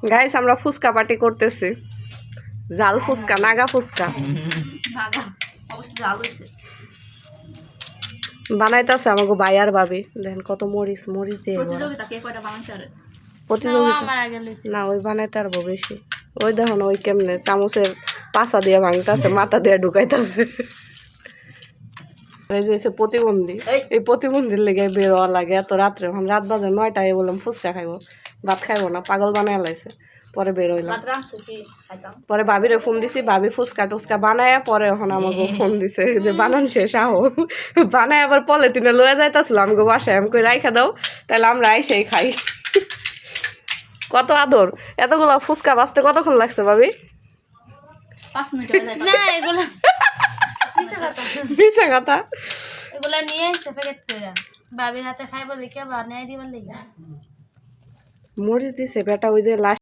guys আমরা fuchka party করতেছি জাল ফুচকা নাগা ফুচকা বানাইতেছে আমাকে ভাই আর ভাবি দেখেন কত মরিচ মরিচ দিয়ে প্রতিযোগিতা না ওই বানাইতে পারবো বেশি ওই দেখুন ওই কেমনে চামচের পাশা দিয়ে ভাঙতেছে মাথা দিয়ে ঢুকাইতেছে এই যে প্রতিবন্ধী এই প্রতিবন্ধীর লেগে বেরোয়া লাগে এত রাত্রে এখন রাত বাজে 9টায় বললাম ফুচকা খাইবো ভাত খাইবো না পাগল বানাই লাইছে পরে বের হইলাম পরে ভাবিরে ফোন দিছি ভাবি ফুচকা টুচকা বানায় পরে এখন আমাকে ফোন দিছে যে বানান শেষ আহো বানায় আবার পলিথিনে লয়ে যাইতেছিল আমাকে বাসায় আমি কই রাইখা দাও তাহলে আমরা আইসেই খাই কত আদর এতগুলো ফুচকা বাঁচতে কতক্ষণ লাগছে ভাবি 5 মিনিট না এগুলা মিছা কথা এগুলা নিয়ে এসে প্যাকেট করে ভাবির হাতে খাইবো দেখে বানাই দিবার লাগি মরিচ দিছে বেটা ওই যে